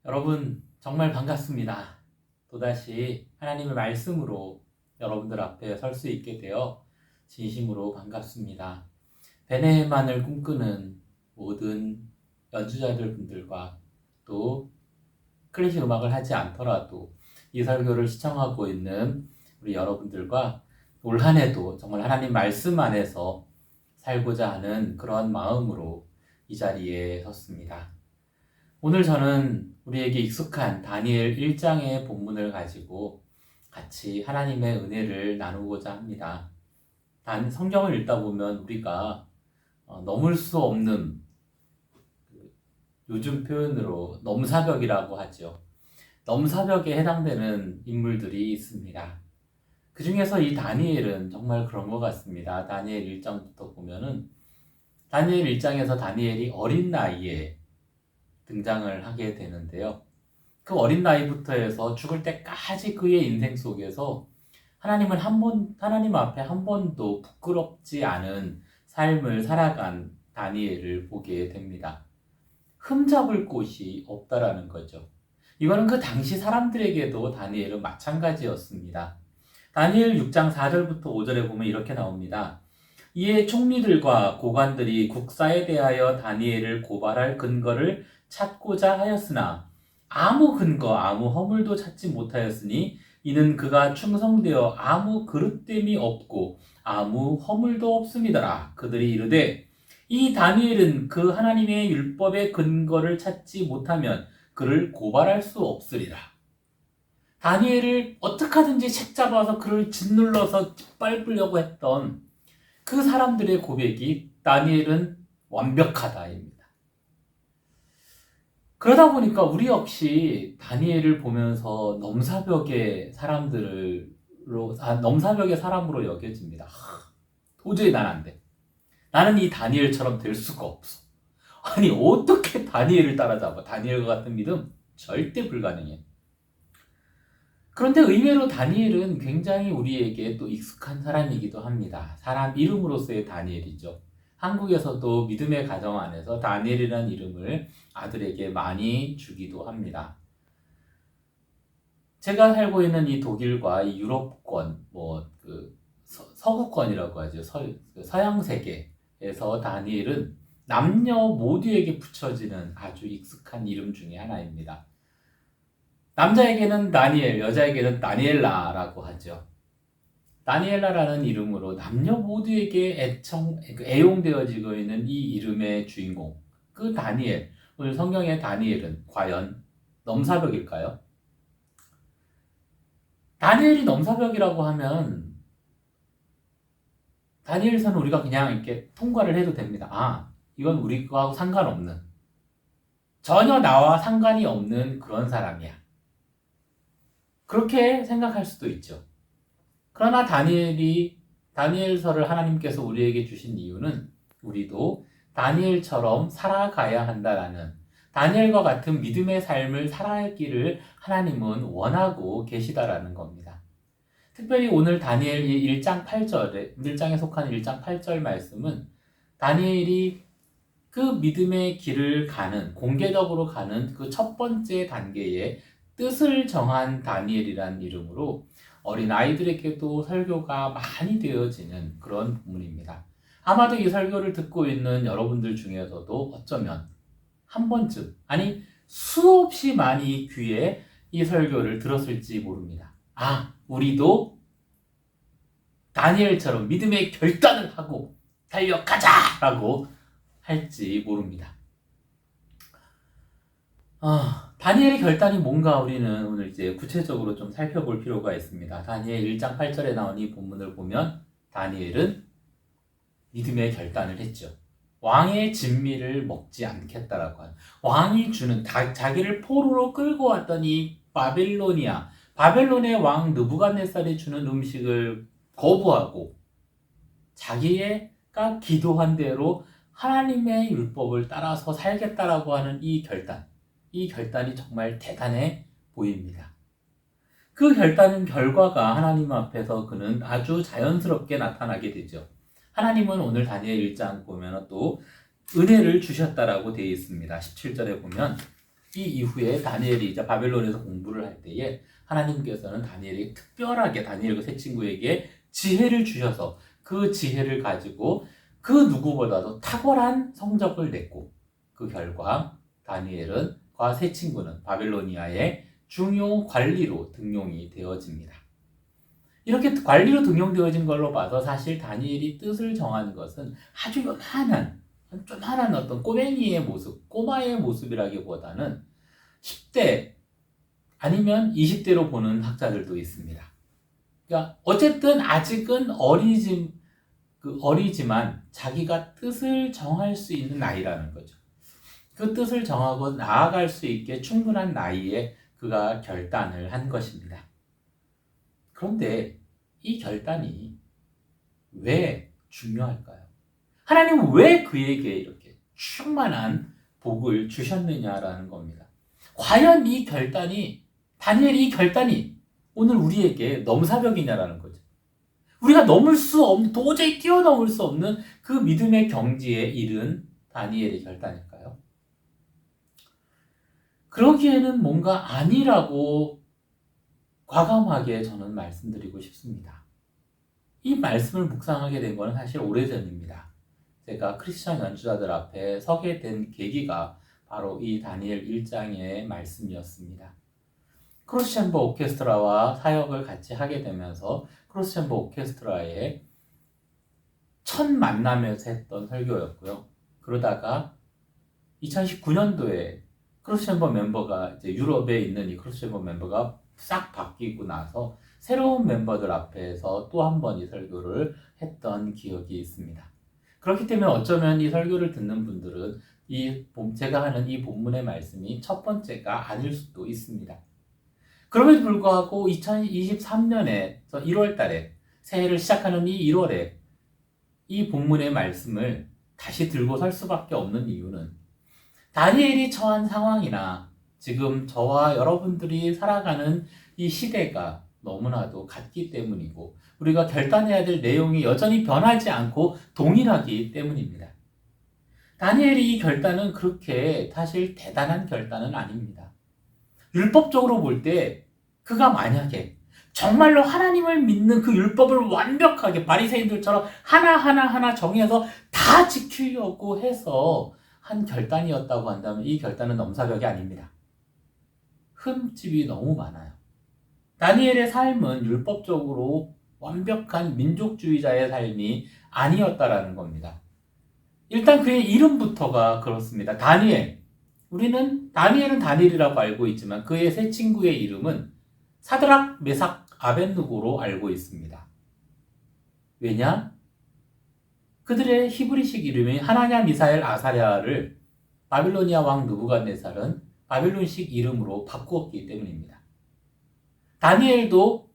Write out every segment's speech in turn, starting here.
여러분 정말 반갑습니다. 또다시 하나님의 말씀으로 여러분들 앞에 설 수 있게 되어 진심으로 반갑습니다. 베네만을 꿈꾸는 모든 연주자들 분들과 또 클래식 음악을 하지 않더라도 이 설교를 시청하고 있는 우리 여러분들과 올 한 해도 정말 하나님 말씀 안에서 살고자 하는 그런 마음으로 이 자리에 섰습니다. 오늘 저는 우리에게 익숙한 다니엘 1장의 본문을 가지고 같이 하나님의 은혜를 나누고자 합니다. 성경을 읽다 보면 우리가 넘을 수 없는, 요즘 표현으로 넘사벽이라고 하죠. 넘사벽에 해당되는 인물들이 있습니다. 그 중에서 이 다니엘은 정말 그런 것 같습니다. 다니엘 1장부터 보면은 다니엘 1장에서 다니엘이 어린 나이에 등장을 하게 되는데요. 그 어린 나이부터 해서 죽을 때까지 그의 인생 속에서 하나님 앞에 한 번도 부끄럽지 않은 삶을 살아간 다니엘을 보게 됩니다. 흠잡을 곳이 없다라는 거죠. 이거는 그 당시 사람들에게도 다니엘은 마찬가지였습니다. 다니엘 6장 4절부터 5절에 보면 이렇게 나옵니다. 이에 총리들과 고관들이 국사에 대하여 다니엘을 고발할 근거를 찾고자 하였으나 아무 근거, 아무 허물도 찾지 못하였으니 이는 그가 충성되어 아무 그릇됨이 없고 아무 허물도 없음이더라. 그들이 이르되 이 다니엘은 그 하나님의 율법의 근거를 찾지 못하면 그를 고발할 수 없으리라. 다니엘을 어떻게 하든지 책 잡아서 그를 짓눌러서 짓밟으려고 했던 그 사람들의 고백이 다니엘은 완벽하다입니다. 그러다 보니까 우리 역시 다니엘을 보면서 넘사벽의 사람으로 여겨집니다. 도저히 난 안 돼. 나는 이 다니엘처럼 될 수가 없어. 아니 어떻게 다니엘을 따라잡아? 다니엘과 같은 믿음 절대 불가능해. 그런데 의외로 다니엘은 굉장히 우리에게 또 익숙한 사람이기도 합니다. 사람 이름으로서의 다니엘이죠. 한국에서도 믿음의 가정 안에서 다니엘이라는 이름을 아들에게 많이 주기도 합니다. 제가 살고 있는 이 독일과 이 유럽권, 서구권이라고 하죠. 서양 세계에서 다니엘은 남녀 모두에게 붙여지는 아주 익숙한 이름 중에 하나입니다. 남자에게는 다니엘, 여자에게는 다니엘라라고 하죠. 다니엘라라는 이름으로 남녀 모두에게 애용되어지고 있는 이 이름의 주인공, 그 다니엘, 오늘 성경의 다니엘은 과연 넘사벽일까요? 다니엘이 넘사벽이라고 하면 다니엘서는 우리가 그냥 이렇게 통과를 해도 됩니다. 이건 우리하고 상관없는, 전혀 나와 상관이 없는 그런 사람이야. 그렇게 생각할 수도 있죠. 그러나 다니엘서를 하나님께서 우리에게 주신 이유는 우리도 다니엘처럼 살아가야 한다라는, 다니엘과 같은 믿음의 삶을 살아가기를 하나님은 원하고 계시다라는 겁니다. 특별히 오늘 다니엘 1장에 속한 1장 8절 말씀은 다니엘이 그 믿음의 길을 공개적으로 가는 그 첫 번째 단계에 뜻을 정한 다니엘이라는 이름으로 어린 아이들에게도 설교가 많이 되어지는 그런 본문입니다. 아마도 이 설교를 듣고 있는 여러분들 중에서도 어쩌면 한 번쯤, 아니 수없이 많이 귀에 이 설교를 들었을지 모릅니다. 우리도 다니엘처럼 믿음의 결단을 하고 달려가자라고 할지 모릅니다. 다니엘의 결단이 뭔가 우리는 오늘 이제 구체적으로 좀 살펴볼 필요가 있습니다. 다니엘 1장 8절에 나온 이 본문을 보면 다니엘은 믿음의 결단을 했죠. 왕의 진미를 먹지 않겠다라고 하는, 왕이 주는, 자기를 포로로 끌고 왔던 이 바벨론의 왕 느부갓네살이 주는 음식을 거부하고 자기가 기도한 대로 하나님의 율법을 따라서 살겠다라고 하는 이 결단이 정말 대단해 보입니다. 그 결단은 결과가 하나님 앞에서 그는 아주 자연스럽게 나타나게 되죠. 하나님은 오늘 다니엘 1장 보면 또 은혜를 주셨다라고 되어 있습니다. 17절에 보면 이 이후에 다니엘이 이제 바벨론에서 공부를 할 때에 하나님께서는 다니엘이 특별하게 다니엘과 세 친구에게 지혜를 주셔서 그 지혜를 가지고 그 누구보다도 탁월한 성적을 냈고 그 결과 다니엘과 세 친구는 바벨로니아의 중요 관리로 등용이 되어집니다. 이렇게 관리로 등용되어진 걸로 봐서 사실 다니엘이 뜻을 정한 것은 아주 요만한 어떤 꼬맹이의 모습, 꼬마의 모습이라기보다는 10대 아니면 20대로 보는 학자들도 있습니다. 그러니까 어쨌든 아직은 어리지만 자기가 뜻을 정할 수 있는 나이라는 거죠. 그 뜻을 정하고 나아갈 수 있게 충분한 나이에 그가 결단을 한 것입니다. 그런데 이 결단이 왜 중요할까요? 하나님은 왜 그에게 이렇게 충만한 복을 주셨느냐라는 겁니다. 과연 다니엘이 이 결단이 오늘 우리에게 넘사벽이냐라는 거죠. 우리가 도저히 뛰어넘을 수 없는 그 믿음의 경지에 이른 다니엘의 결단일까요? 그러기에는 뭔가 아니라고 과감하게 저는 말씀드리고 싶습니다. 이 말씀을 묵상하게 된 것은 사실 오래전입니다. 제가 크리스천 연주자들 앞에 서게 된 계기가 바로 이 다니엘 1장의 말씀이었습니다. 크로스챔버 오케스트라와 사역을 같이 하게 되면서 크로스챔버 오케스트라의 첫 만남에서 했던 설교였고요. 그러다가 2019년도에 크로스챔버 멤버가 이제 유럽에 있는 이 크로스챔버 멤버가 싹 바뀌고 나서 새로운 멤버들 앞에서 또 한 번 이 설교를 했던 기억이 있습니다. 그렇기 때문에 어쩌면 이 설교를 듣는 분들은 제가 하는 이 본문의 말씀이 첫 번째가 아닐 수도 있습니다. 그럼에도 불구하고 2023년에 1월 달에 새해를 시작하는 이 1월에 이 본문의 말씀을 다시 들고 설 수밖에 없는 이유는 다니엘이 처한 상황이나 지금 저와 여러분들이 살아가는 이 시대가 너무나도 같기 때문이고 우리가 결단해야 될 내용이 여전히 변하지 않고 동일하기 때문입니다. 다니엘이 이 결단은 그렇게 사실 대단한 결단은 아닙니다. 율법적으로 볼 때 그가 만약에 정말로 하나님을 믿는 그 율법을 완벽하게 바리새인들처럼 하나하나 정해서 다 지키려고 해서 한 결단이었다고 한다면 이 결단은 넘사벽이 아닙니다. 흠집이 너무 많아요. 다니엘의 삶은 율법적으로 완벽한 민족주의자의 삶이 아니었다라는 겁니다. 일단 그의 이름부터가 그렇습니다. 다니엘은 다니엘이라고 알고 있지만 그의 세 친구의 이름은 사드락, 메삭, 아벳느고로 알고 있습니다. 왜냐? 그들의 히브리식 이름이 하나냐, 미사엘, 아사랴를 바빌로니아 왕 느부갓네살은 바빌론식 이름으로 바꾸었기 때문입니다. 다니엘서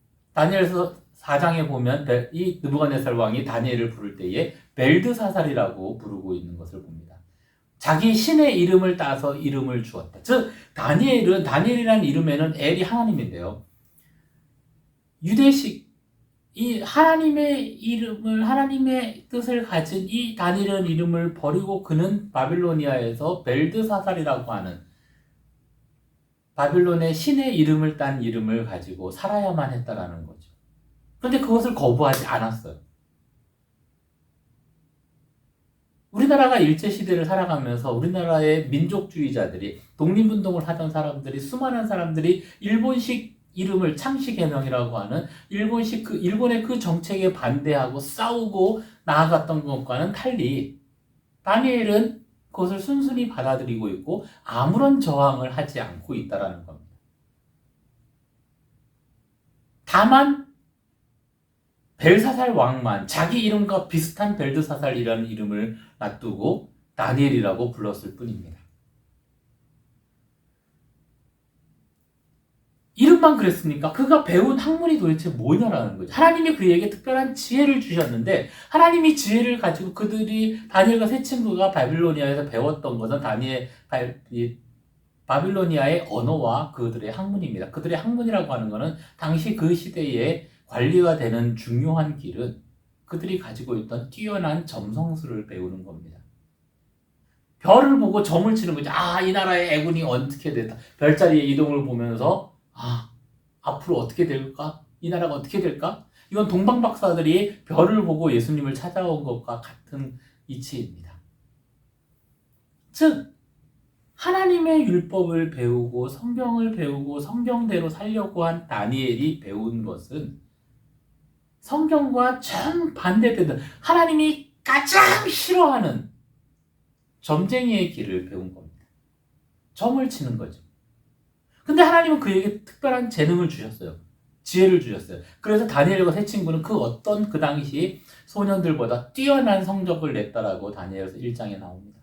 4장에 보면 이 느부갓네살 왕이 다니엘을 부를 때에 벨드사살이라고 부르고 있는 것을 봅니다. 자기 신의 이름을 따서 이름을 주었다. 즉 다니엘이라는 이름에는 엘이 하나님인데요. 유대식 이 하나님의 뜻을 가진 이 다니엘이라는 이름을 버리고 그는 바빌로니아에서 벨드사살이라고 하는 바빌론의 신의 이름을 딴 이름을 가지고 살아야만 했다라는 거죠. 그런데 그것을 거부하지 않았어요. 우리나라가 일제시대를 살아가면서 우리나라의 민족주의자들이 독립운동을 하던 사람들이 수많은 사람들이 일본식 이름을 창씨개명이라고 하는 일본의 그 정책에 반대하고 싸우고 나아갔던 것과는 달리 다니엘은 그것을 순순히 받아들이고 있고 아무런 저항을 하지 않고 있다라는 겁니다. 다만 벨사살 왕만 자기 이름과 비슷한 벨드사살이라는 이름을 놔두고 다니엘이라고 불렀을 뿐입니다. 이름만 그랬습니까? 그가 배운 학문이 도대체 뭐냐라는 거죠. 하나님이 그에게 특별한 지혜를 주셨는데 하나님이 지혜를 가지고 다니엘과 세 친구가 바빌로니아에서 배웠던 것은 바빌로니아의 언어와 그들의 학문입니다. 그들의 학문이라고 하는 것은 당시 그 시대에 관리가 되는 중요한 길은 그들이 가지고 있던 뛰어난 점성술을 배우는 겁니다. 별을 보고 점을 치는 거죠. 아, 이 나라의 애군이 어떻게 됐다. 별자리의 이동을 보면서 앞으로 어떻게 될까? 이 나라가 어떻게 될까? 이건 동방박사들이 별을 보고 예수님을 찾아온 것과 같은 이치입니다. 즉 하나님의 율법을 배우고 성경을 배우고 성경대로 살려고 한 다니엘이 배운 것은 성경과 정반대되는 하나님이 가장 싫어하는 점쟁이의 길을 배운 겁니다. 점을 치는 거죠. 근데 하나님은 그에게 특별한 재능을 주셨어요. 지혜를 주셨어요. 그래서 다니엘과 세 친구는 그 어떤 그 당시 소년들보다 뛰어난 성적을 냈다라고 다니엘서 1장에 나옵니다.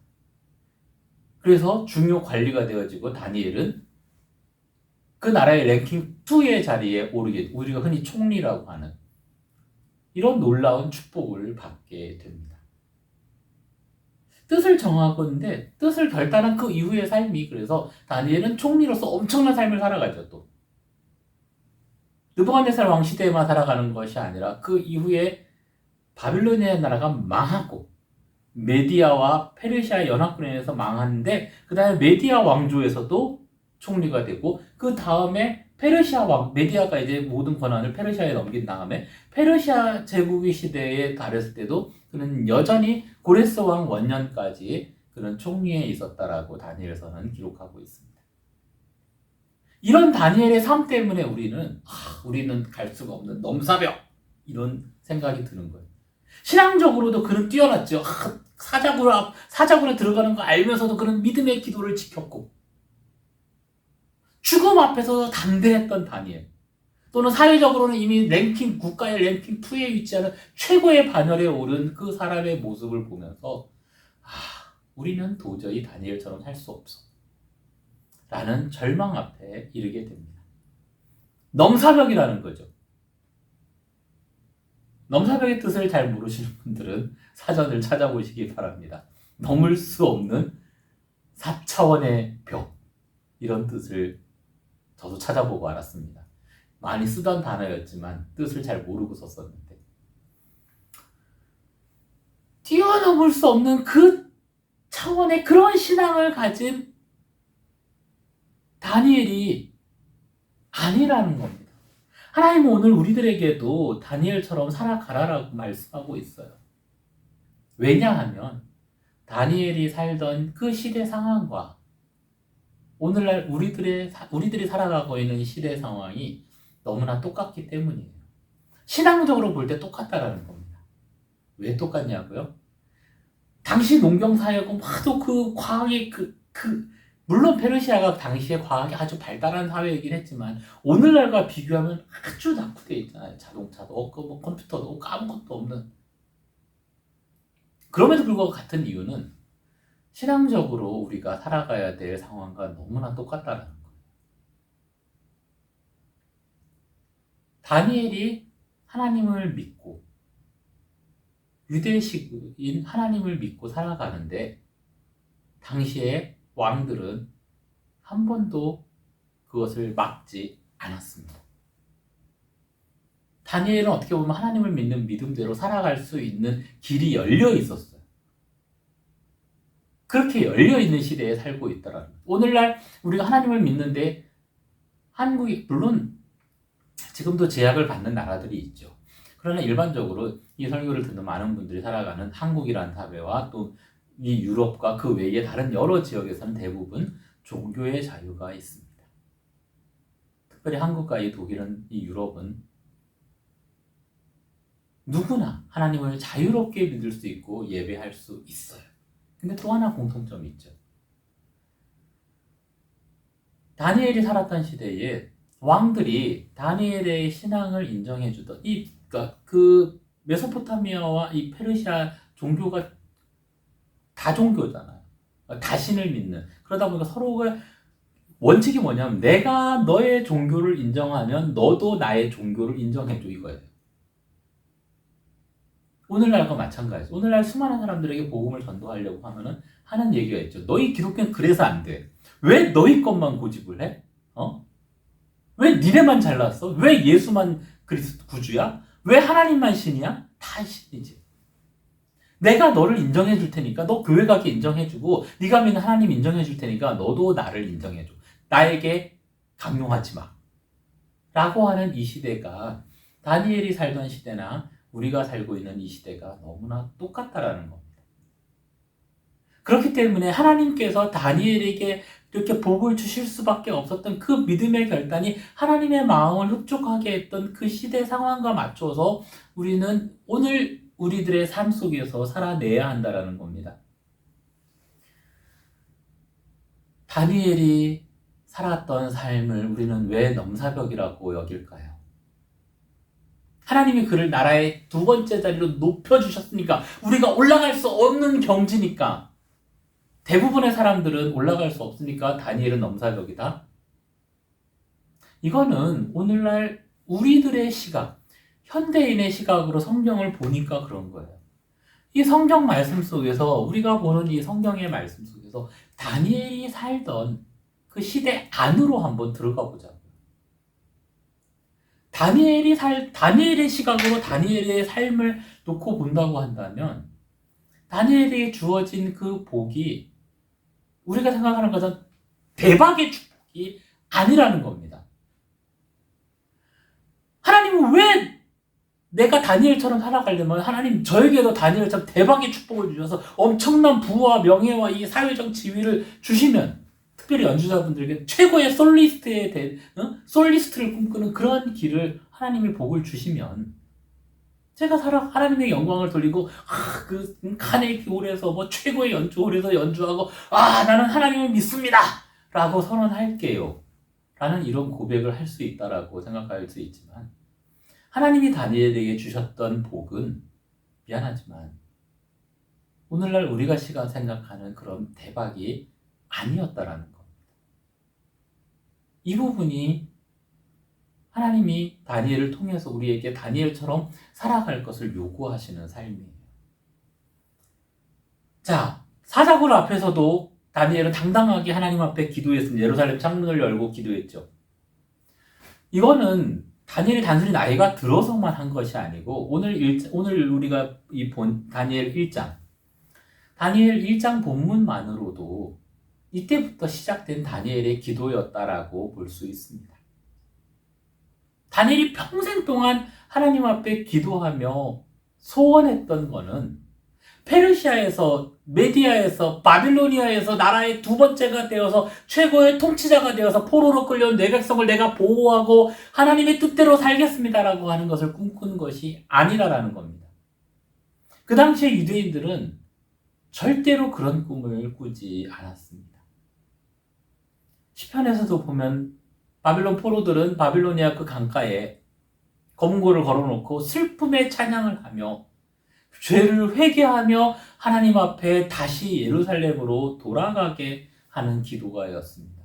그래서 중요 관리가 되어지고 다니엘은 그 나라의 랭킹 2의 자리에 오르게, 우리가 흔히 총리라고 하는 이런 놀라운 축복을 받게 됩니다. 뜻을 정하건대 뜻을 결단한 그 이후의 삶이, 그래서 다니엘은 총리로서 엄청난 삶을 살아가죠. 또 느부갓네살 왕 시대에만 살아가는 것이 아니라 그 이후에 바빌로니아 나라가 망하고 메디아와 페르시아 연합군에 의해서 망하는데 그 다음에 메디아 왕조에서도 총리가 되고 그 다음에 페르시아 왕, 메디아가 이제 모든 권한을 페르시아에 넘긴 다음에 페르시아 제국의 시대에 달했을 때도 그는 여전히 고레스 왕 원년까지 그는 총리에 있었다라고 다니엘서는 기록하고 있습니다. 이런 다니엘의 삶 때문에 우리는 갈 수가 없는 넘사벽, 이런 생각이 드는 거예요. 신앙적으로도 그는 뛰어났죠. 사자굴에 들어가는 거 알면서도 그는 믿음의 기도를 지켰고, 죽음 앞에서 담대했던 다니엘, 또는 사회적으로는 이미 국가의 랭킹 2에 위치하는 최고의 반열에 오른 그 사람의 모습을 보면서 우리는 도저히 다니엘처럼 살 수 없어 라는 절망 앞에 이르게 됩니다. 넘사벽이라는 거죠. 넘사벽의 뜻을 잘 모르시는 분들은 사전을 찾아보시기 바랍니다. 넘을 수 없는 4차원의 벽, 이런 뜻을 저도 찾아보고 알았습니다. 많이 쓰던 단어였지만 뜻을 잘 모르고 썼었는데, 뛰어넘을 수 없는 그 차원의 그런 신앙을 가진 다니엘이 아니라는 겁니다. 하나님은 오늘 우리들에게도 다니엘처럼 살아가라라고 말씀하고 있어요. 왜냐하면 다니엘이 살던 그 시대 상황과 오늘날 우리들이 살아가고 있는 시대 상황이 너무나 똑같기 때문이에요. 신앙적으로 볼 때 똑같다라는 겁니다. 왜 똑같냐고요? 당시 농경사회고 하도 그 과학이 물론 페르시아가 당시에 과학이 아주 발달한 사회이긴 했지만 오늘날과 비교하면 아주 낙후되어 있잖아요. 자동차도 없고 뭐 컴퓨터도 없고 아무것도 없는. 그럼에도 불구하고 같은 이유는 신앙적으로 우리가 살아가야 될 상황과 너무나 똑같다는 거예요. 다니엘이 하나님을 믿고 유대식인 하나님을 믿고 살아가는데 당시에 왕들은 한 번도 그것을 막지 않았습니다. 다니엘은 어떻게 보면 하나님을 믿는 믿음대로 살아갈 수 있는 길이 열려 있었어요. 그렇게 열려 있는 시대에 살고 있더라는 거예요. 오늘날 우리가 하나님을 믿는데 한국이 물론 지금도 제약을 받는 나라들이 있죠. 그러나 일반적으로 이 설교를 듣는 많은 분들이 살아가는 한국이라는 사회와 또 이 유럽과 그 외의 다른 여러 지역에서는 대부분 종교의 자유가 있습니다. 특별히 한국과 이 독일은, 이 유럽은 누구나 하나님을 자유롭게 믿을 수 있고 예배할 수 있어요. 근데 또 하나 공통점이 있죠. 다니엘이 살았던 시대에 왕들이 다니엘의 신앙을 인정해주던 그 메소포타미아와 이 페르시아 종교가 다종교잖아요. 다신을 믿는. 그러다 보니까 서로가 원칙이 뭐냐면 내가 너의 종교를 인정하면 너도 나의 종교를 인정해줘, 이거예요. 오늘날과 마찬가지. 오늘날 수많은 사람들에게 복음을 전도하려고 하면은 하는 얘기가 있죠. 너희 기독교는 그래서 안 돼. 왜 너희 것만 고집을 해? 왜 니네만 잘났어? 왜 예수만 그리스도 구주야? 왜 하나님만 신이야? 다 신이지. 내가 너를 인정해 줄 테니까 너 교회 가게 인정해 주고 네가 믿는 하나님 인정해 줄 테니까 너도 나를 인정해 줘. 나에게 강요하지 마. 라고 하는 이 시대가 다니엘이 살던 시대나 우리가 살고 있는 이 시대가 너무나 똑같다라는 겁니다. 그렇기 때문에 하나님께서 다니엘에게 이렇게 복을 주실 수밖에 없었던 그 믿음의 결단이 하나님의 마음을 흡족하게 했던 그 시대 상황과 맞춰서 우리는 오늘 우리들의 삶 속에서 살아내야 한다라는 겁니다. 다니엘이 살았던 삶을 우리는 왜 넘사벽이라고 여길까요? 하나님이 그를 나라의 두 번째 자리로 높여주셨으니까, 우리가 올라갈 수 없는 경지니까, 대부분의 사람들은 올라갈 수 없으니까 다니엘은 넘사벽이다. 이거는 오늘날 우리들의 시각, 현대인의 시각으로 성경을 보니까 그런 거예요. 이 성경 말씀 속에서, 우리가 보는 이 성경의 말씀 속에서 다니엘이 살던 그 시대 안으로 한번 들어가 보자고요. 다니엘의 시각으로 다니엘의 삶을 놓고 본다고 한다면, 다니엘에게 주어진 그 복이 우리가 생각하는 것은 대박의 축복이 아니라는 겁니다. 하나님은 왜 내가 다니엘처럼 살아가려면 하나님 저에게도 다니엘처럼 대박의 축복을 주셔서 엄청난 부와 명예와 이 사회적 지위를 주시면, 특별히 연주자분들에게 최고의 솔리스트를 꿈꾸는 그런 길을 하나님이 복을 주시면, 제가 하나님의 영광을 돌리고 그 카네기 홀에서 뭐 최고의 연주홀에서 연주하고 나는 하나님을 믿습니다 라고 선언할게요 라는 이런 고백을 할 수 있다라고 생각할 수 있지만, 하나님이 다니엘에게 주셨던 복은 미안하지만 오늘날 우리가 생각하는 그런 대박이 아니었다라는 겁니다. 이 부분이 하나님이 다니엘을 통해서 우리에게 다니엘처럼 살아갈 것을 요구하시는 삶이에요. 자, 사자굴 앞에서도 다니엘은 당당하게 하나님 앞에 기도했습니다. 예루살렘 창문을 열고 기도했죠. 이거는 다니엘이 단순히 나이가 들어서만 한 것이 아니고, 오늘 우리가 본 다니엘 1장, 다니엘 1장 본문만으로도 이때부터 시작된 다니엘의 기도였다라고 볼 수 있습니다. 다니엘이 평생 동안 하나님 앞에 기도하며 소원했던 거는 페르시아에서, 메디아에서, 바빌로니아에서 나라의 두 번째가 되어서 최고의 통치자가 되어서 포로로 끌려온 내 백성을 내가 보호하고 하나님의 뜻대로 살겠습니다라고 하는 것을 꿈꾸는 것이 아니라라는 겁니다. 그 당시에 유대인들은 절대로 그런 꿈을 꾸지 않았습니다. 시편에서도 보면 바빌론 포로들은 바빌로니아 그 강가에 검은고를 걸어놓고 슬픔의 찬양을 하며 죄를 회개하며 하나님 앞에 다시 예루살렘으로 돌아가게 하는 기도가였습니다.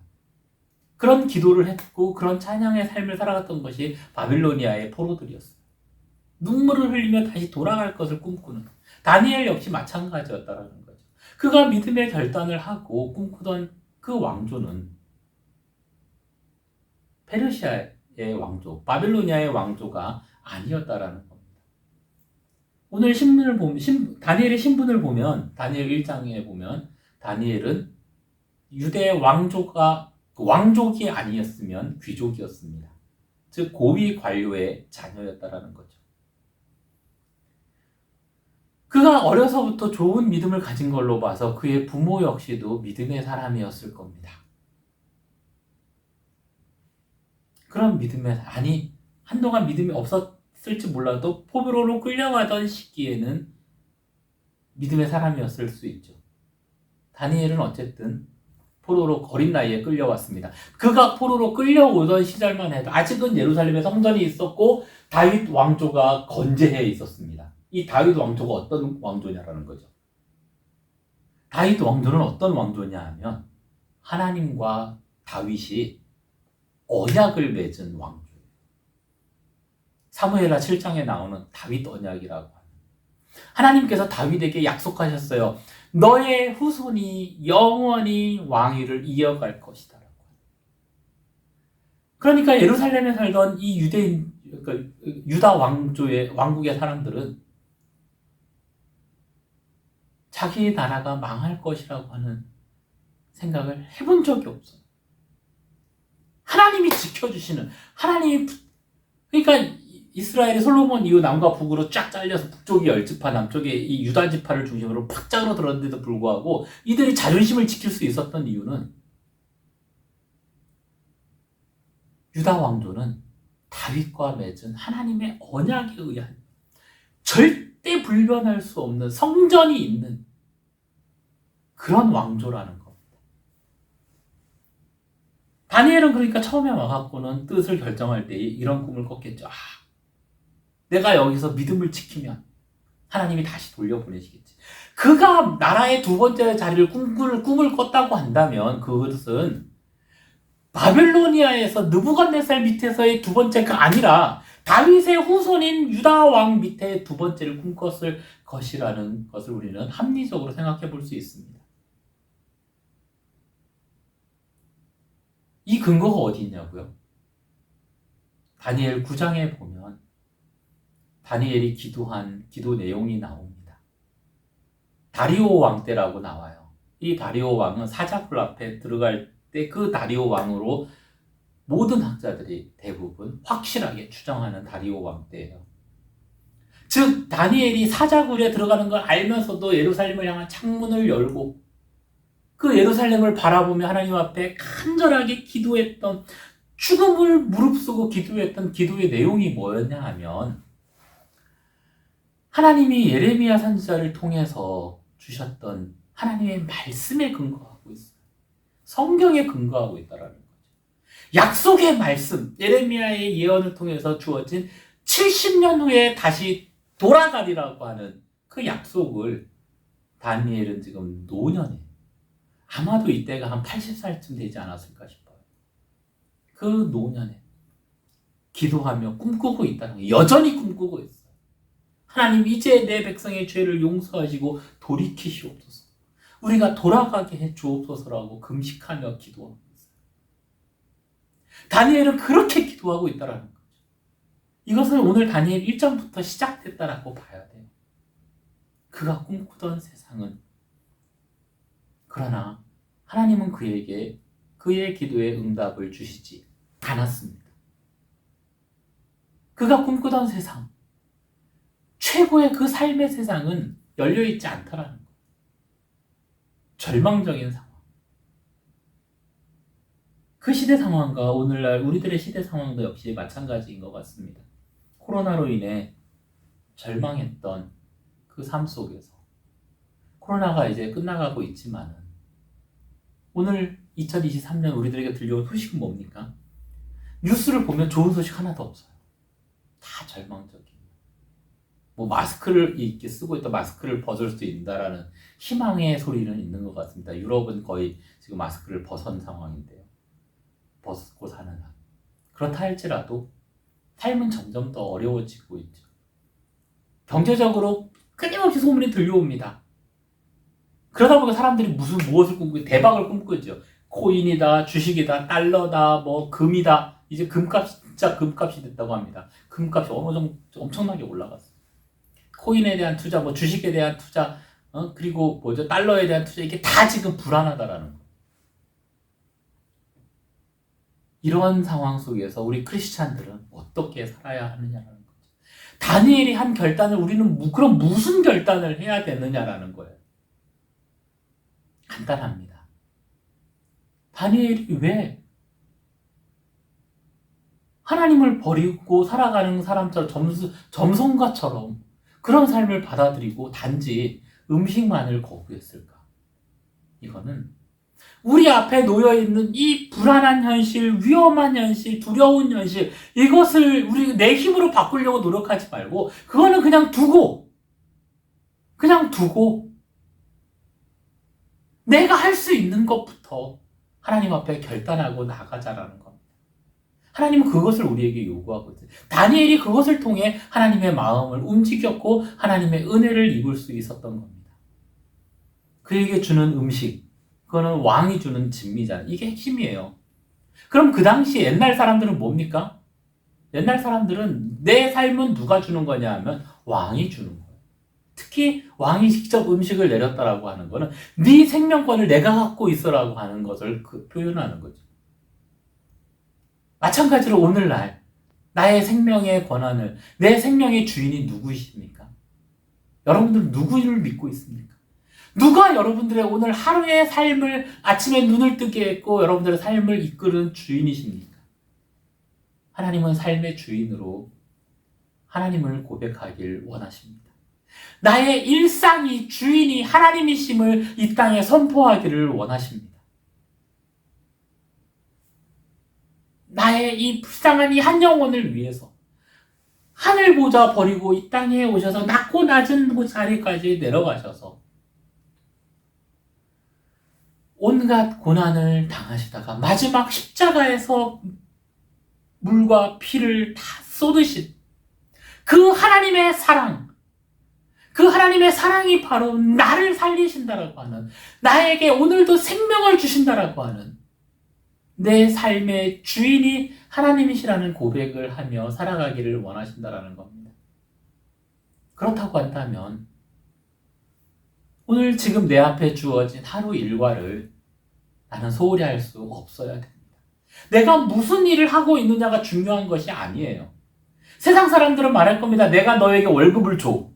그런 기도를 했고 그런 찬양의 삶을 살아갔던 것이 바빌로니아의 포로들이었어요. 눈물을 흘리며 다시 돌아갈 것을 꿈꾸는, 다니엘 역시 마찬가지였다는 거죠. 그가 믿음의 결단을 하고 꿈꾸던 그 왕조는 페르시아의 왕조, 바빌로니아의 왕조가 아니었다라는 겁니다. 오늘 신문을 보면, 다니엘의 신분을 보면, 다니엘 1장에 보면 다니엘은 유대 왕족이 아니었으면 귀족이었습니다. 즉 고위 관료의 자녀였다라는 거죠. 그가 어려서부터 좋은 믿음을 가진 걸로 봐서 그의 부모 역시도 믿음의 사람이었을 겁니다. 그런 한동안 믿음이 없었을지 몰라도 포로로 끌려가던 시기에는 믿음의 사람이었을 수 있죠. 다니엘은 어쨌든 포로로 어린 나이에 끌려왔습니다. 그가 포로로 끌려오던 시절만 해도 아직은 예루살렘에 성전이 있었고 다윗 왕조가 건재해 있었습니다. 이 다윗 왕조가 어떤 왕조냐라는 거죠. 다윗 왕조는 어떤 왕조냐 하면 하나님과 다윗이 언약을 맺은 왕조예요. 사무엘하 7장에 나오는 다윗 언약이라고 하는, 하나님께서 다윗에게 약속하셨어요. 너의 후손이 영원히 왕위를 이어갈 것이다. 그러니까 예루살렘에 살던 이 유다 왕국의 사람들은 자기 나라가 망할 것이라고 하는 생각을 해본 적이 없어요. 하나님이 지켜주시는, 그러니까 이스라엘이 솔로몬 이후 남과 북으로 쫙 잘려서 북쪽이 10지파, 남쪽에 이 유다 지파를 중심으로 팍 들었는데도 불구하고 이들이 자존심을 지킬 수 있었던 이유는 유다 왕조는 다윗과 맺은 하나님의 언약에 의한 절대 불변할 수 없는 성전이 있는 그런 왕조라는 겁니다. 다니엘은 그러니까 처음에 와갖고는 뜻을 결정할 때 이런 꿈을 꿨겠죠. 내가 여기서 믿음을 지키면 하나님이 다시 돌려보내시겠지. 그가 나라의 두 번째 자리를 꿈을 꿨다고 한다면 그것은 바벨로니아에서 느부갓네살 밑에서의 두 번째가 아니라 다윗의 후손인 유다 왕 밑에 두 번째를 꿈꿨을 것이라는 것을 우리는 합리적으로 생각해 볼 수 있습니다. 이 근거가 어디 있냐고요? 다니엘 9장에 보면 다니엘이 기도한 기도 내용이 나옵니다. 다리오 왕 때라고 나와요. 이 다리오 왕은 사자굴 앞에 들어갈 때 그 다리오 왕으로 모든 학자들이 대부분 확실하게 추정하는 다리오 왕 때예요. 즉 다니엘이 사자굴에 들어가는 걸 알면서도 예루살렘을 향한 창문을 열고 그 예루살렘을 바라보며 하나님 앞에 간절하게 기도했던, 죽음을 무릅쓰고 기도했던 기도의 내용이 뭐였냐 하면 하나님이 예레미야 선지자를 통해서 주셨던 하나님의 말씀에 근거하고 있어요. 성경에 근거하고 있다라는 거죠. 약속의 말씀, 예레미야의 예언을 통해서 주어진 70년 후에 다시 돌아가리라고 하는 그 약속을 다니엘은 지금 노년에, 아마도 이때가 한 80살쯤 되지 않았을까 싶어요. 그 노년에 기도하며 꿈꾸고 있다는 거예요. 여전히 꿈꾸고 있어요. 하나님 이제 내 백성의 죄를 용서하시고 돌이키시옵소서. 우리가 돌아가게 해 주옵소서라고 금식하며 기도하고 있어요. 다니엘은 그렇게 기도하고 있다는 거죠. 이것은 오늘 다니엘 1장부터 시작됐다라고 봐야 돼요. 그가 꿈꾸던 세상은, 그러나 하나님은 그에게 그의 기도에 응답을 주시지 않았습니다. 그가 꿈꾸던 세상, 최고의 그 삶의 세상은 열려있지 않다라는 거예요. 절망적인 상황. 그 시대 상황과 오늘날 우리들의 시대 상황도 역시 마찬가지인 것 같습니다. 코로나로 인해 절망했던 그 삶 속에서 코로나가 이제 끝나가고 있지만은 오늘 2023년 우리들에게 들려온 소식은 뭡니까? 뉴스를 보면 좋은 소식 하나도 없어요. 다 절망적이에요. 마스크를 이렇게 쓰고 있다 마스크를 벗을 수 있다라는 희망의 소리는 있는 것 같습니다. 유럽은 거의 지금 마스크를 벗은 상황인데요. 벗고 사는 한. 그렇다 할지라도 삶은 점점 더 어려워지고 있죠. 경제적으로 끊임없이 소문이 들려옵니다. 그러다 보니까 사람들이 무엇을 꿈꾸고 대박을 꿈꾸죠. 코인이다, 주식이다, 달러다, 금이다. 이제 진짜 금값이 됐다고 합니다. 금값이 어느 정도 엄청나게 올라갔어요. 코인에 대한 투자, 주식에 대한 투자, 그리고 달러에 대한 투자, 이게 다 지금 불안하다라는 거예요. 이런 상황 속에서 우리 크리스찬들은 어떻게 살아야 하느냐라는 거죠. 다니엘이 한 결단을 우리는 그럼 무슨 결단을 해야 되느냐라는 거예요. 간단합니다. 다니엘이 왜 하나님을 버리고 살아가는 사람처럼 점성가처럼 그런 삶을 받아들이고 단지 음식만을 거부했을까? 이거는 우리 앞에 놓여있는 이 불안한 현실, 위험한 현실, 두려운 현실, 이것을 내 힘으로 바꾸려고 노력하지 말고 그거는 그냥 두고 내가 할 수 있는 것부터 하나님 앞에 결단하고 나가자라는 겁니다. 하나님은 그것을 우리에게 요구하거든요. 다니엘이 그것을 통해 하나님의 마음을 움직였고 하나님의 은혜를 입을 수 있었던 겁니다. 그에게 주는 음식, 그거는 왕이 주는 진미잖아요. 이게 핵심이에요. 그럼 그 당시 옛날 사람들은 뭡니까? 옛날 사람들은 내 삶은 누가 주는 거냐 하면 왕이 주는 거예요. 특히 왕이 직접 음식을 내렸다라고 하는 거는 네 생명권을 내가 갖고 있어라고 하는 것을 표현하는 거죠. 마찬가지로 오늘날 나의 생명의 권한을, 내 생명의 주인이 누구이십니까? 여러분들 누구를 믿고 있습니까? 누가 여러분들의 오늘 하루의 삶을 아침에 눈을 뜨게 했고 여러분들의 삶을 이끄는 주인이십니까? 하나님은 삶의 주인으로 하나님을 고백하길 원하십니다. 나의 일상이 주인이 하나님이심을 이 땅에 선포하기를 원하십니다. 나의 이 불쌍한 이 한 영혼을 위해서 하늘 보좌 버리고 이 땅에 오셔서 낮고 낮은 그 자리까지 내려가셔서 온갖 고난을 당하시다가 마지막 십자가에서 물과 피를 다 쏟으신 그 하나님의 사랑, 그 하나님의 사랑이 바로 나를 살리신다라고 하는, 나에게 오늘도 생명을 주신다라고 하는 내 삶의 주인이 하나님이시라는 고백을 하며 살아가기를 원하신다라는 겁니다. 그렇다고 한다면 오늘 지금 내 앞에 주어진 하루 일과를 나는 소홀히 할 수 없어야 됩니다. 내가 무슨 일을 하고 있느냐가 중요한 것이 아니에요. 세상 사람들은 말할 겁니다. 내가 너에게 월급을 줘.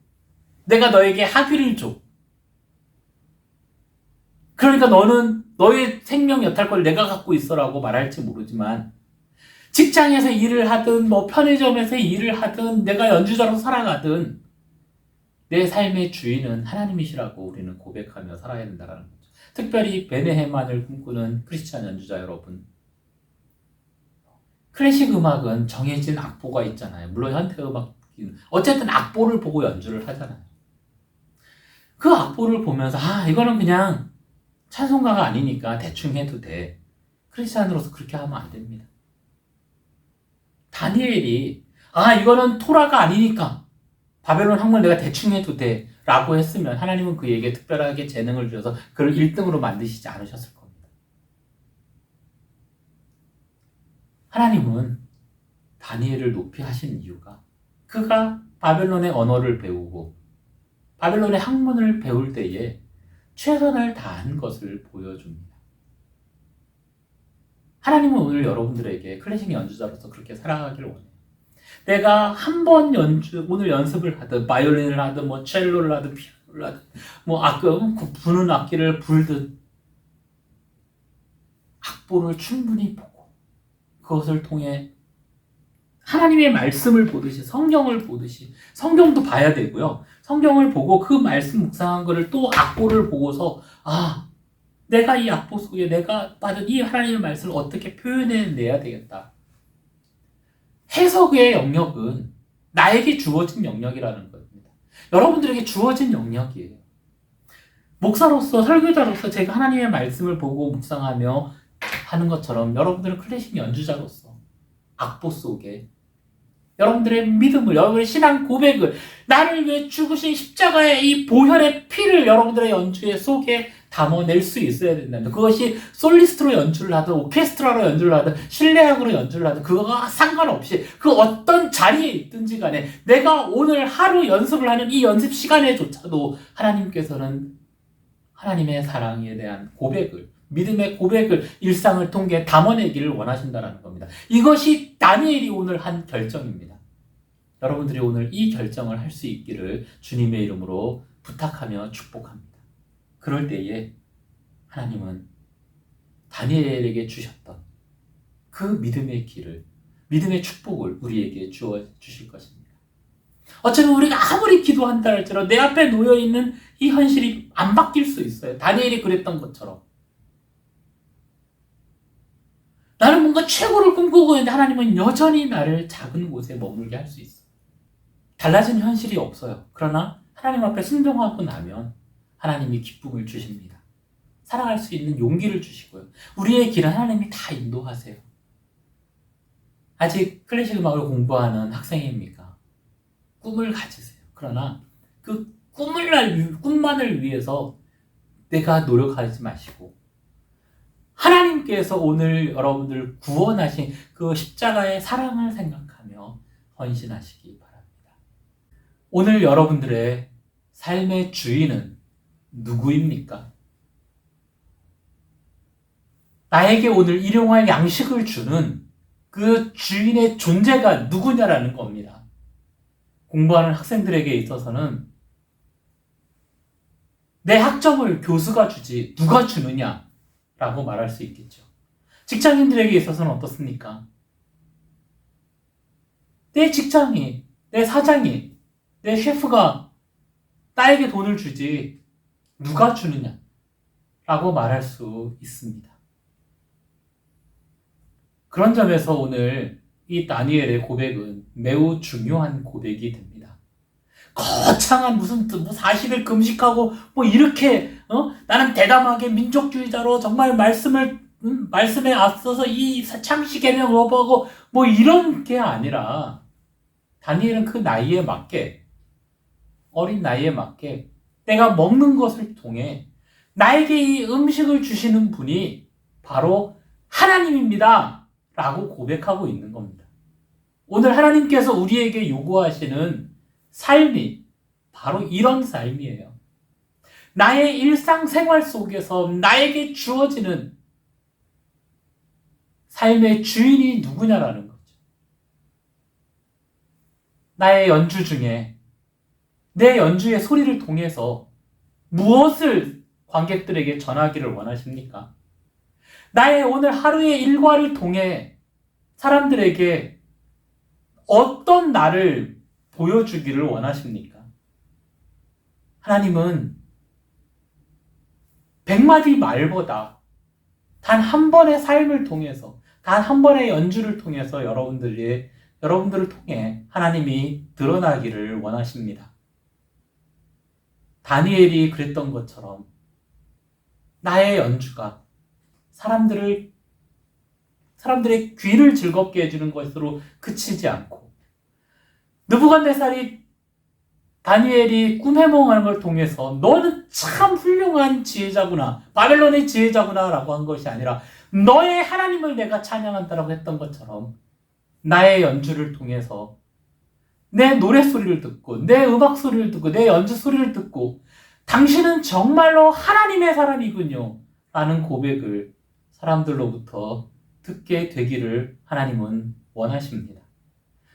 내가 너에게 학위를 줘. 그러니까 너는 너의 생명 여탈권을 내가 갖고 있어라고 말할지 모르지만 직장에서 일을 하든 편의점에서 일을 하든 내가 연주자로 살아가든 내 삶의 주인은 하나님이시라고 우리는 고백하며 살아야 된다는 거죠. 특별히 베네헤만을 꿈꾸는 크리스찬 연주자 여러분, 클래식 음악은 정해진 악보가 있잖아요. 물론 현대 음악은 어쨌든 악보를 보고 연주를 하잖아요. 그 악보를 보면서 이거는 그냥 찬송가가 아니니까 대충 해도 돼. 크리스찬으로서 그렇게 하면 안 됩니다. 다니엘이 이거는 토라가 아니니까 바벨론 학문 내가 대충 해도 돼 라고 했으면 하나님은 그에게 특별하게 재능을 주셔서 그를 1등으로 만드시지 않으셨을 겁니다. 하나님은 다니엘을 높이 하신 이유가 그가 바벨론의 언어를 배우고 바벨론의 학문을 배울 때에 최선을 다한 것을 보여줍니다. 하나님은 오늘 여러분들에게 클래식 연주자로서 그렇게 살아가기를 원해요. 내가 한 번 오늘 연습을 하든 바이올린을 하든 첼로를 하든 피아노를 하든 부는 악기를 불든 악보를 충분히 보고 그것을 통해 하나님의 말씀을 보듯이 성경을 보듯이 성경도 봐야 되고요. 성경을 보고 그 말씀 묵상한 거를 또 악보를 보고서 내가 이 악보 속에 내가 받은 이 하나님의 말씀을 어떻게 표현해내야 되겠다. 해석의 영역은 나에게 주어진 영역이라는 겁니다. 여러분들에게 주어진 영역이에요. 목사로서 설교자로서 제가 하나님의 말씀을 보고 묵상하며 하는 것처럼 여러분들은 클래식 연주자로서 악보 속에 여러분들의 믿음을, 여러분의 신앙 고백을, 나를 위해 죽으신 십자가의 이 보혈의 피를 여러분들의 연주의 속에 담아낼 수 있어야 된다면 그것이 솔리스트로 연주를 하든 오케스트라로 연주를 하든 실내악으로 연주를 하든 그거가 상관없이 그 어떤 자리에 있든지 간에 내가 오늘 하루 연습을 하는 이 연습 시간에조차도 하나님께서는 하나님의 사랑에 대한 고백을, 믿음의 고백을 일상을 통해 담아내기를 원하신다는 겁니다. 이것이 다니엘이 오늘 한 결정입니다. 여러분들이 오늘 이 결정을 할 수 있기를 주님의 이름으로 부탁하며 축복합니다. 그럴 때에 하나님은 다니엘에게 주셨던 그 믿음의 길을, 믿음의 축복을 우리에게 주어 주실 것입니다. 어쩌면 우리가 아무리 기도한다 할지라도 내 앞에 놓여있는 이 현실이 안 바뀔 수 있어요. 다니엘이 그랬던 것처럼. 나는 뭔가 최고를 꿈꾸고 있는데 하나님은 여전히 나를 작은 곳에 머물게 할 수 있어요. 달라진 현실이 없어요. 그러나 하나님 앞에 순종하고 나면 하나님이 기쁨을 주십니다. 살아갈 수 있는 용기를 주시고요. 우리의 길은 하나님이 다 인도하세요. 아직 클래식 음악을 공부하는 학생입니까? 꿈을 가지세요. 그러나 그 꿈만을 위해서 내가 노력하지 마시고 하나님께서 오늘 여러분들 구원하신 그 십자가의 사랑을 생각하며 헌신하시기 바랍니다. 오늘 여러분들의 삶의 주인은 누구입니까? 나에게 오늘 일용할 양식을 주는 그 주인의 존재가 누구냐라는 겁니다. 공부하는 학생들에게 있어서는 내 학점을 교수가 주지 누가 주느냐라고 말할 수 있겠죠. 직장인들에게 있어서는 어떻습니까? 내 직장이, 내 사장이, 내 셰프가 나에게 돈을 주지 누가 주느냐라고 말할 수 있습니다. 그런 점에서 오늘 이 다니엘의 고백은 매우 중요한 고백이 됩니다. 거창한 무슨 40일 금식하고 이렇게 나는 대담하게 민족주의자로 정말 말씀에 앞서서 이 창시 개념을 보고 이런 게 아니라 다니엘은 그 나이에 맞게 어린 나이에 맞게 내가 먹는 것을 통해 나에게 이 음식을 주시는 분이 바로 하나님입니다 라고 고백하고 있는 겁니다. 오늘 하나님께서 우리에게 요구하시는 삶이 바로 이런 삶이에요. 나의 일상생활 속에서 나에게 주어지는 삶의 주인이 누구냐라는 거죠. 나의 연주 중에 내 연주의 소리를 통해서 무엇을 관객들에게 전하기를 원하십니까? 나의 오늘 하루의 일과를 통해 사람들에게 어떤 나를 보여주기를 원하십니까? 하나님은 100마디 말보다 단 한 번의 삶을 통해서, 단 한 번의 연주를 통해서 여러분들을 통해 하나님이 드러나기를 원하십니다. 다니엘이 그랬던 것처럼 나의 연주가 사람들의 귀를 즐겁게 해주는 것으로 그치지 않고 느부갓네살이 다니엘이 꿈 해몽하는 걸 통해서 너는 참 훌륭한 지혜자구나, 바벨론의 지혜자구나 라고 한 것이 아니라 너의 하나님을 내가 찬양한다라고 했던 것처럼 나의 연주를 통해서 내 노래소리를 듣고 내 음악소리를 듣고 내 연주소리를 듣고 당신은 정말로 하나님의 사람이군요 라는 고백을 사람들로부터 듣게 되기를 하나님은 원하십니다.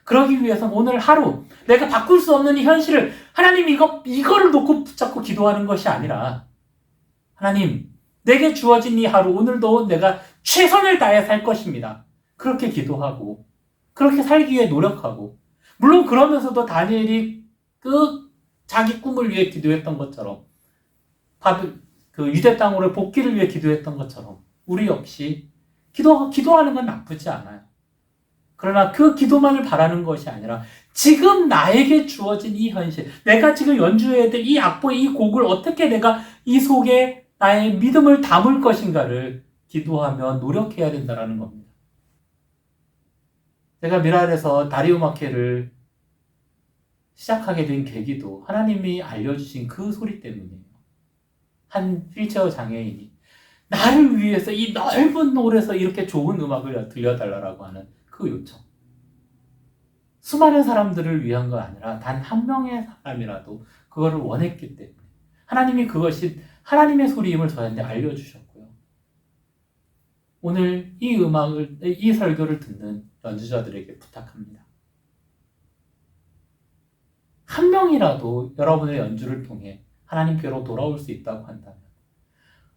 그러기 위해서 오늘 하루 내가 바꿀 수 없는 이 현실을 하나님 이거를 놓고 붙잡고 기도하는 것이 아니라 하나님 내게 주어진 이 하루 오늘도 내가 최선을 다해 살 것입니다. 그렇게 기도하고 그렇게 살기 위해 노력하고 물론 그러면서도 다니엘이 자기 꿈을 위해 기도했던 것처럼 유대 땅으로 복귀를 위해 기도했던 것처럼 우리 역시 기도하는 건 나쁘지 않아요. 그러나 그 기도만을 바라는 것이 아니라 지금 나에게 주어진 이 현실, 내가 지금 연주해야 될 이 악보의 이 곡을 어떻게 내가 이 속에 나의 믿음을 담을 것인가를 기도하며 노력해야 된다는 겁니다. 제가 미랄에서 다리우마케를 시작하게 된 계기도 하나님이 알려주신 그 소리 때문이에요. 한 휠체어 장애인이 나를 위해서 이 넓은 홀에서 이렇게 좋은 음악을 들려달라고 하는 그 요청. 수많은 사람들을 위한 거 아니라 단 한 명의 사람이라도 그거를 원했기 때문에 하나님이 그것이 하나님의 소리임을 저한테 알려주셨고요. 오늘 이 설교를 듣는 연주자들에게 부탁합니다. 한 명이라도 여러분의 연주를 통해 하나님께로 돌아올 수 있다고 한다면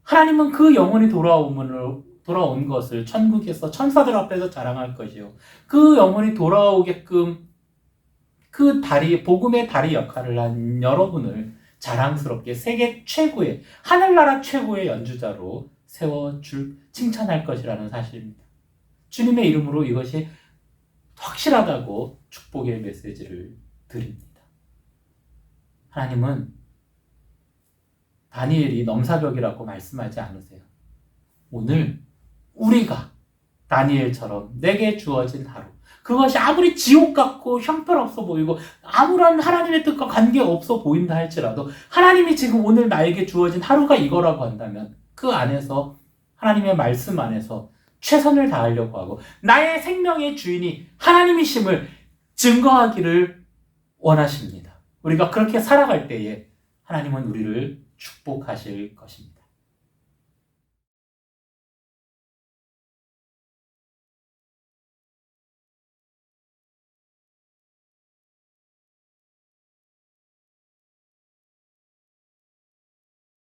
하나님은 그 영혼이 돌아온 것을 천국에서 천사들 앞에서 자랑할 것이요. 그 영혼이 돌아오게끔 그 복음의 다리 역할을 한 여러분을 자랑스럽게 세계 최고의, 하늘나라 최고의 연주자로 칭찬할 것이라는 사실입니다. 주님의 이름으로 이것이 확실하다고 축복의 메시지를 드립니다. 하나님은 다니엘이 넘사벽이라고 말씀하지 않으세요. 오늘 우리가 다니엘처럼 내게 주어진 하루, 그것이 아무리 지옥 같고 형편없어 보이고 아무런 하나님의 뜻과 관계없어 보인다 할지라도 하나님이 지금 오늘 나에게 주어진 하루가 이거라고 한다면 그 안에서 하나님의 말씀 안에서 최선을 다하려고 하고 나의 생명의 주인이 하나님이심을 증거하기를 원하십니다. 우리가 그렇게 살아갈 때에 하나님은 우리를 축복하실 것입니다.